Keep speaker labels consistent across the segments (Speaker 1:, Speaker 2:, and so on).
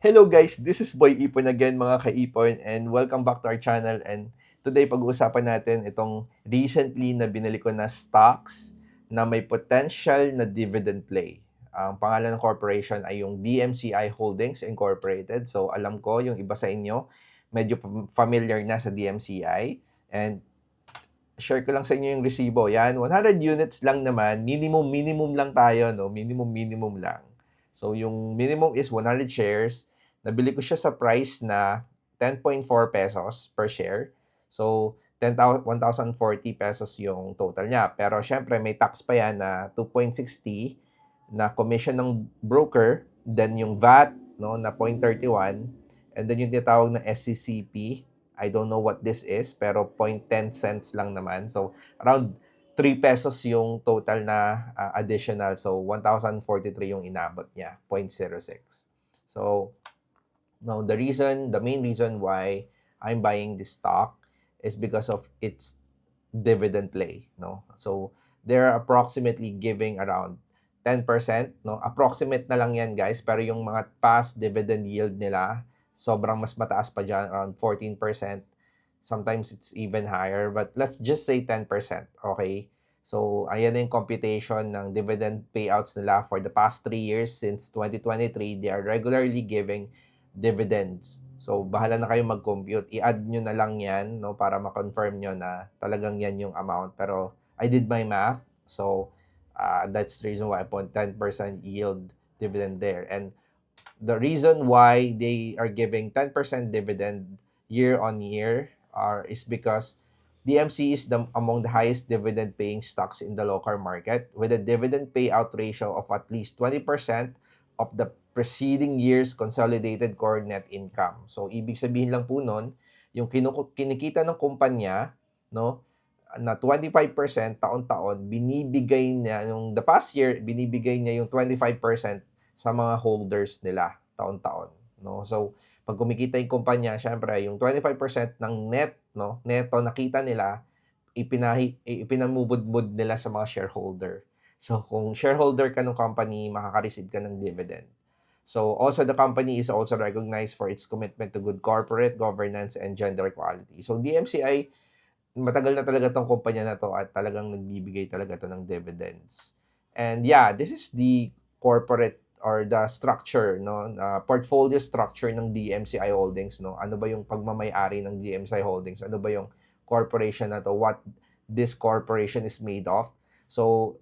Speaker 1: Hello guys, this is Boy Ipon again mga ka-Ipon and welcome back to our channel. And today pag-uusapan natin itong recently na binili ko na stocks na may potential na dividend play. Ang pangalan ng corporation ay yung DMCI Holdings Incorporated. So alam ko yung iba sa inyo medyo familiar na sa DMCI, and share ko lang sa inyo yung resibo. Yan, 100 units lang naman, minimum lang tayo, no? Minimum lang. So yung minimum is 100 shares. Nabili ko siya sa price na 10.4 pesos per share. So 1,040 pesos yung total niya. Pero syempre may tax pa yan na 2.60 na commission ng broker, then yung VAT no na 0.31, and then yung tinatawag na SCCP. I don't know what this is, pero 0.10 cents lang naman. So around 3 pesos yung total na additional. So 1,043 yung inabot niya, 0.06. So now the main reason why I'm buying this stock is because of its dividend play, no? So they're approximately giving around 10%, no? Approximate na lang yan, guys, pero yung mga past dividend yield nila, sobrang mas mataas pa dyan, around 14%. Sometimes it's even higher, but let's just say 10%, okay? So, ayan na yung computation ng dividend payouts nila for the past 3 years. Since 2023, they are regularly giving dividends. So, bahala na kayo mag-compute. I-add nyo na lang yan, no, para ma-confirm nyo na talagang yan yung amount. Pero, I did my math. So, that's the reason why I put 10% yield dividend there. And the reason why they are giving 10% dividend year on year is because DMC is among the highest dividend paying stocks in the local market, with a dividend payout ratio of at least 20% of the preceding year's consolidated core net income. So ibig sabihin lang po nun, yung kinikita ng kumpanya, no, na 25% taon-taon, binibigay niya yung the past year, binibigay niya yung 25% sa mga holders nila taon-taon, no? So pag kumikita yung kumpanya, syempre yung 25% ng net, no, neto nakita nila, ipinamubod-mud nila sa mga shareholder. So kung shareholder ka ng company, makaka-receive ka ng dividend. So also the company is also recognized for its commitment to good corporate governance and gender equality. So DMCI, matagal na talaga tong kumpanya na to at talagang nagbibigay talaga to ng dividends. And yeah, this is the corporate or the structure, no, portfolio structure ng DMCI Holdings, no. Ano ba yung pagmamay-ari ng DMCI Holdings? Ano ba yung corporation na to? What this corporation is made of? So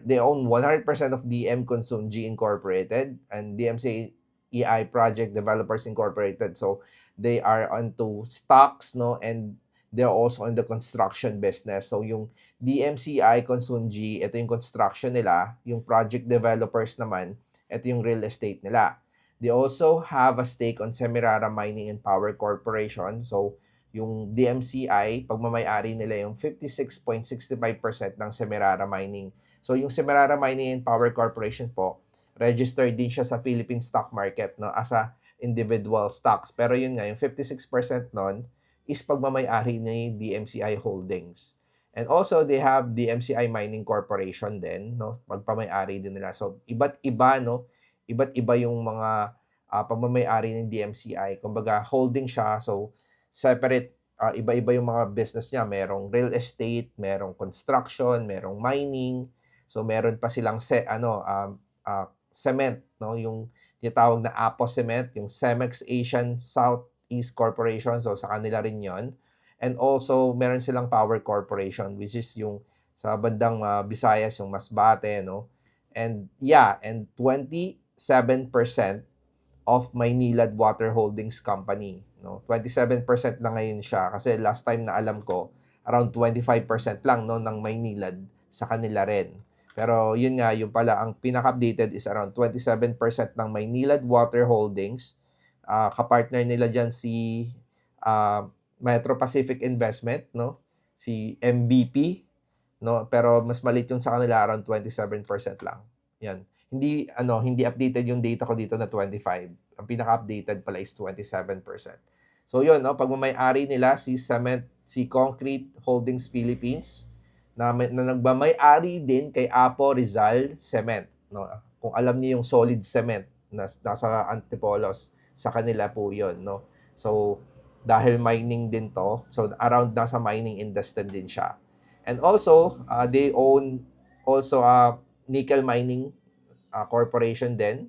Speaker 1: they own 100% of DM Consumji Incorporated and DMCI Project Developers Incorporated. So they are onto stocks, no, and they're also in the construction business. So yung DMCI Consumji, ito yung construction nila. Yung project developers naman, ito yung real estate nila. They also have a stake on Semirara Mining and Power Corporation. So yung DMCI, pagmamay-ari nila yung 56.65% ng Semirara Mining. So yung Semirara Mining and Power Corporation po, registered din siya sa Philippine stock market, no, as a individual stocks. Pero yun nga, yung 56% nun is pagmamay-ari ni DMCI Holdings. And also, they have DMCI Mining Corporation din, no? Pagpamay-ari din nila. So, iba't iba, no? Iba't iba yung mga pagmamay-ari ng DMCI. Kumbaga, holding siya. So, separate, iba-iba yung mga business niya. Merong real estate, merong construction, merong mining. So, meron pa silang cement, no? Yung tinatawag na Apo Cement, yung Cemex Asian Southeast Corporation. So, sa kanila rin yon. And also, meron silang Power Corporation, which is yung sa bandang Visayas, yung Masbate, no? And yeah, and 27% of Maynilad Water Holdings Company, no? 27% na ngayon siya kasi last time na alam ko, around 25% lang, no, ng Maynilad sa kanila rin. Pero yun nga, yung pala ang pinaka-updated is around 27% ng Maynilad Water Holdings. Kapartner nila dyan si Metro Pacific Investment, no? Si MVP, no? Pero mas maliit yung sa kanila, around 27% lang. Yan. Hindi updated yung data ko dito na 25. Ang pinaka-updated pala is 27%. So yun, no, pagmamay-ari nila si Concrete Holdings Philippines na nagmamay-ari din kay Apo Rizal Cement, no? Kung alam niyo yung solid cement, nasa Antipolos, sa kanila po yun, no? So, dahil mining din to, so around nasa mining industry din siya. And also, they own also a nickel mining corporation din.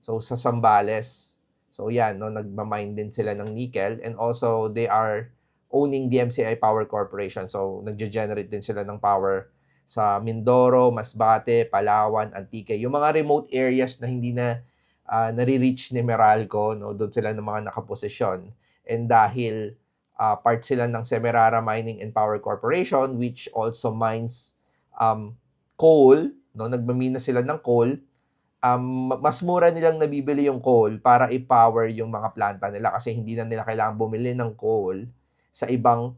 Speaker 1: So, sa Zambales. So, yan, no, nagmamine din sila ng nickel. And also, they are owning DMCI Power Corporation. So, nagge-generate din sila ng power sa Mindoro, Masbate, Palawan, Antique. Yung mga remote areas na hindi na nare-reach ni Meralco, no, doon sila ng mga nakaposisyon. And dahil part sila ng Semirara Mining and Power Corporation, which also mines coal, no, nagmamina sila ng coal, mas mura nilang nabibili yung coal para i-power yung mga planta nila kasi hindi na nila kailangan bumili ng coal sa ibang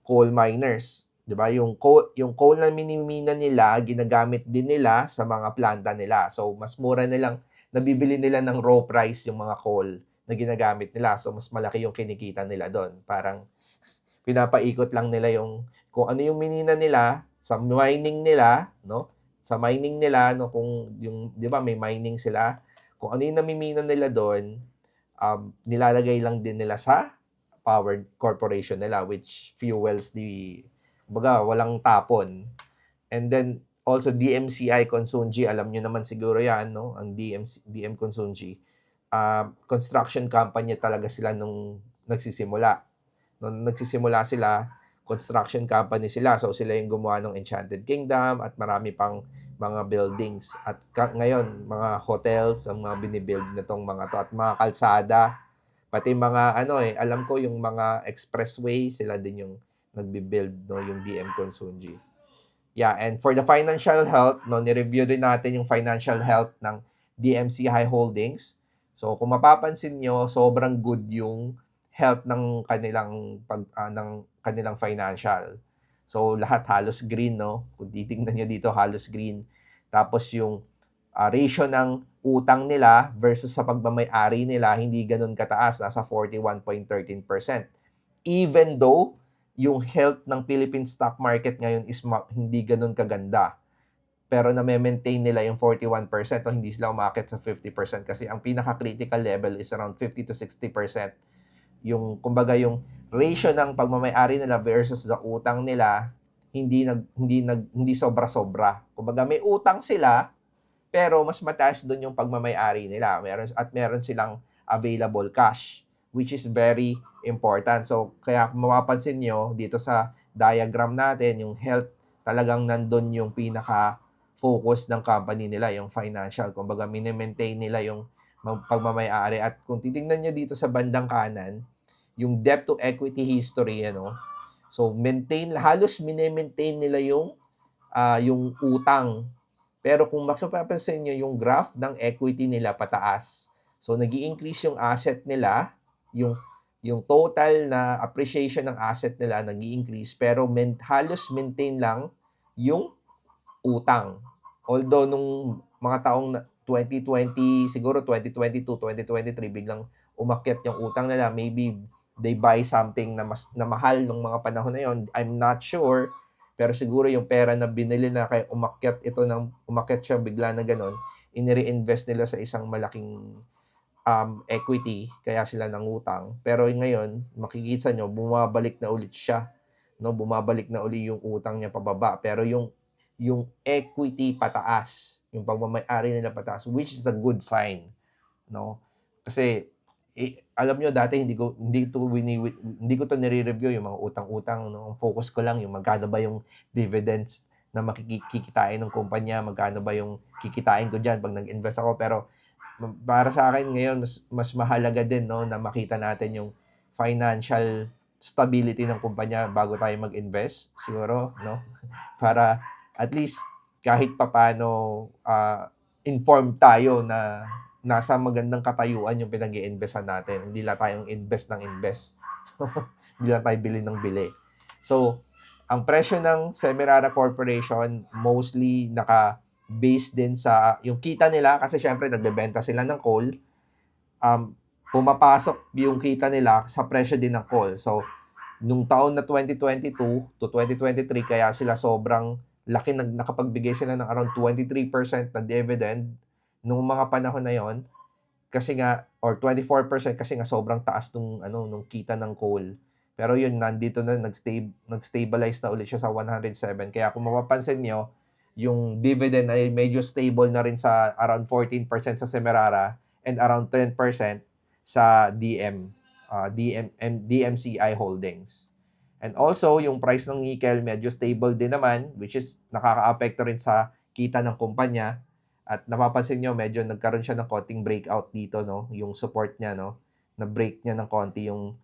Speaker 1: coal miners. 'Di ba? Yung coal na minimina nila, ginagamit din nila sa mga planta nila. So, mas mura nilang nabibili nila ng raw price yung mga coal na ginagamit nila. So, mas malaki yung kinikita nila doon. Parang pinapaikot lang nila yung kung ano yung minina nila sa mining nila, no? Sa mining nila, no, kung yung, 'di ba, may mining sila, kung ano yung namimina nila doon, nilalagay lang din nila sa power corporation nila, which fuels the, baga, walang tapon. And then also DMCI Consunji, alam nyo naman siguro yan, no? Ang DM Consunji, construction company talaga sila nung nagsisimula. Nung nagsisimula sila, construction company sila. So, sila yung gumawa ng Enchanted Kingdom at marami pang mga buildings. At ngayon, mga hotels ang mga binibuild nitong mga to. At mga kalsada, pati mga alam ko yung mga expressway, sila din yung nagbi-build, no, yung DM Consunji. Yeah, and for the financial health, no, ni-review rin natin yung financial health ng DMCI Holdings. So, kung mapapansin nyo, sobrang good yung health ng kanilang financial. So, lahat halos green, no? Kung titingnan nyo dito, halos green. Tapos yung ratio ng utang nila versus sa pagmamay-ari nila, hindi ganun kataas, nasa 41.13%. Even though yung health ng Philippine stock market ngayon is hindi ganun kaganda. Pero na-maintain nila yung 41% o hindi sila umakit sa 50% kasi ang pinaka-critical level is around 50 to 60%. Yung, kumbaga, yung ratio ng pagmamay-ari nila versus sa utang nila, hindi sobra-sobra. Kumbaga, may utang sila, pero mas mataas doon yung pagmamay-ari nila. Meron silang available cash, which is very important. So, kaya kung mapapansin nyo, dito sa diagram natin, yung health, talagang nandun yung pinaka-focus ng company nila, yung financial. Kumbaga, mini-maintain nila yung pagmamay-ari. At kung titingnan nyo dito sa bandang kanan, yung debt to equity history, so halos mini-maintain nila yung utang. Pero kung mapapansin nyo yung graph ng equity nila pataas, so nag-i-increase yung asset nila, yung total na appreciation ng asset nila nag-i-increase, pero halos maintain lang yung utang. Although nung mga taong 2020, siguro 2022, 2023, biglang umakyat yung utang nila. Maybe they buy something na mahal nung mga panahon na yon. I'm not sure. Pero siguro yung pera na binili na kaya umakyat siya bigla na ganon, ini-reinvest nila sa isang malaking equity, kaya sila nangutang. Pero ngayon, makikita nyo, bumabalik na ulit siya. No? Bumabalik na ulit yung utang niya pababa. Pero yung equity pataas, yung pagmamay-ari nila pataas, which is a good sign. No? Kasi, alam nyo, dati hindi ko to nire-review yung mga utang-utang. No? Ang focus ko lang yung magkano ba yung dividends na makikitain ng kumpanya, magkano ba yung kikitain ko dyan pag nag-invest ako. Pero para sa akin ngayon, mas mahalaga din, no, na makita natin yung financial stability ng kumpanya bago tayo mag-invest, siguro, no? Para at least kahit papaano informed tayo na nasa magandang katayuan yung pinag-i-investan natin. Hindi lang tayong invest ng invest. Hindi lang tayo bili ng bili. So, ang presyo ng Semirara Corporation mostly based din sa yung kita nila kasi syempre nagbebenta sila ng coal. Pumapasok yung kita nila sa presyo din ng coal. So, nung taon na 2022 to 2023, kaya sila sobrang laki, nakapagbigay sila ng around 23% na dividend. nung mga panahon na yon, kasi nga, or 24% kasi nga sobrang taas nung kita ng coal. Pero yun, nandito na, nag-stabilize na ulit siya sa 107. Kaya kung mapapansin nyo, yung dividend ay medyo stable na rin sa around 14% sa Semerara and around 10% sa DMCI Holdings. And also, yung price ng nickel medyo stable din naman, which is nakaka-apekto rin sa kita ng kumpanya. At napapansin nyo, medyo nagkaroon siya ng konting breakout dito, no? Yung support niya, no? Na-break niya ng konti yung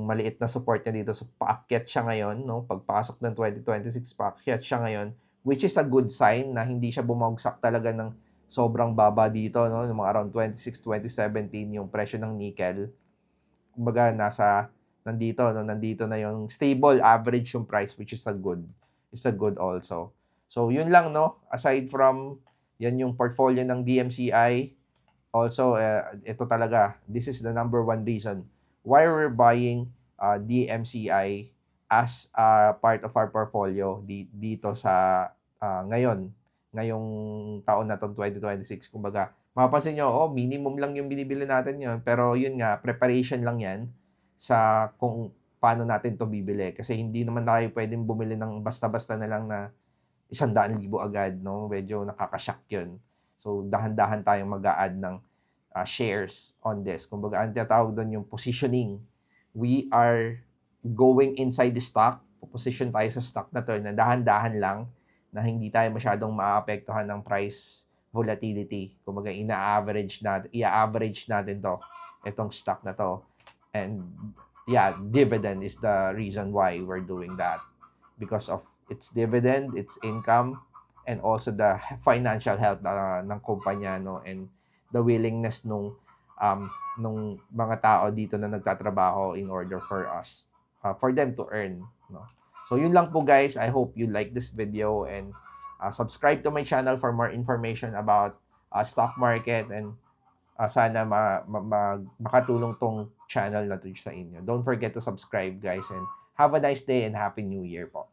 Speaker 1: maliit na support niya dito. So, paakyat siya ngayon, no? Pagpasok ng 2026, paakyat siya ngayon, which is a good sign na hindi siya bumagsak talaga ng sobrang baba dito, no? Yung mga around 26, 2017 yung presyo ng nickel. Kumbaga, nandito na yung stable average yung price, which is a good also. So, yun lang, no? Aside from yan yung portfolio ng DMCI. Also, ito talaga, this is the number one reason why we're buying DMCI as part of our portfolio dito sa ngayong taon na to 2026. Kumbaga, mapapansin nyo, minimum lang yung binibili natin yun. Pero yun nga, preparation lang yan sa kung paano natin to bibili. Kasi hindi naman tayo pwedeng bumili ng basta-basta na lang na 100,000 agad, no? Medyo nakaka-shock yun. So, dahan-dahan tayong mag-a-add ng shares on this. Kumbaga, ang tinatawag doon yung positioning. We are going inside the stock. Position tayo sa stock na to na dahan-dahan lang na hindi tayo masyadong maapektuhan ng price volatility. Kumbaga, i-average natin to, itong stock na to. And yeah, dividend is the reason why we're doing that. Because of its dividend, its income, and also the financial health ng kumpanya, no, and the willingness nung mga tao dito na nagtatrabaho in order for us for them to earn, no. So yun lang po, guys. I hope you like this video and subscribe to my channel for more information about stock market, and sana makatulong tong channel na to sa inyo. Don't forget to subscribe, guys, and have a nice day and Happy New Year po.